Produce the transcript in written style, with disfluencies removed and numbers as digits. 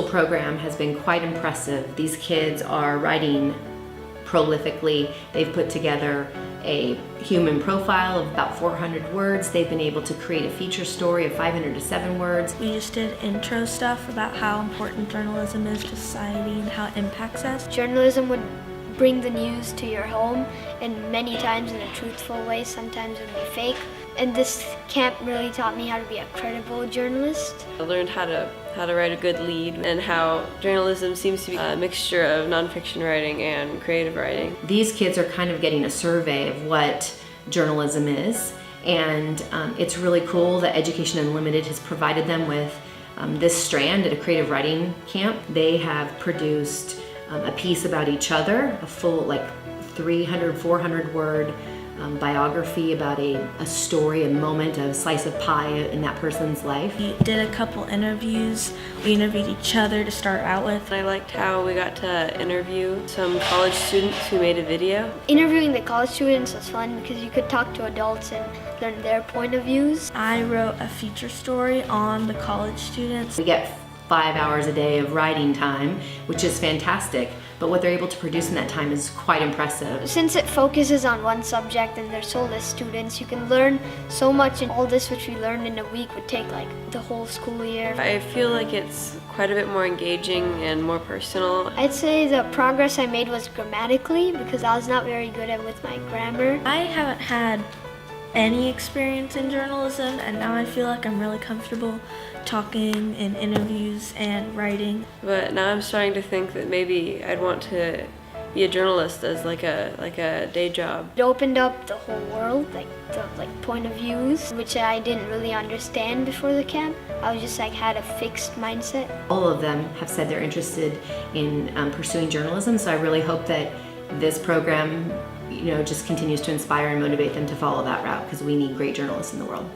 program has been quite impressive. These kids are writing prolifically. They've put together a human profile of about 400 words. They've been able to create a feature story of 500 to 7 words. We just did intro stuff about how important journalism is to society and how it impacts us. Journalism would bring the news to your home, and many times in a truthful way, sometimes it would be fake. And this camp really taught me how to be a credible journalist. I learned how to write a good lead and how journalism seems to be a mixture of nonfiction writing and creative writing. These kids are kind of getting a survey of what journalism is, and it's really cool that Education Unlimited has provided them with this strand at a creative writing camp. They have produced a piece about each other, a full 300, 400 word biography about a story, a moment, a slice of pie in that person's life. We did a couple interviews. We interviewed each other to start out with. I liked how we got to interview some college students who made a video. Interviewing the college students was fun because you could talk to adults and learn their point of views. I wrote a feature story on the college students. We get 5 hours a day of writing time, which is fantastic, but what they're able to produce in that time is quite impressive. Since it focuses on one subject and there's so less students, you can learn so much, and all this which we learned in a week would take the whole school year. I feel like it's quite a bit more engaging and more personal. I'd say the progress I made was grammatically, because I was not very good with my grammar. I haven't had any experience in journalism, and now I feel like I'm really comfortable talking in interviews and writing. But now I'm starting to think that maybe I'd want to be a journalist as like a day job. It opened up the whole world, the point of views, which I didn't really understand before the camp. I was just had a fixed mindset. All of them have said they're interested in pursuing journalism, so I really hope that this program just continues to inspire and motivate them to follow that route, because we need great journalists in the world.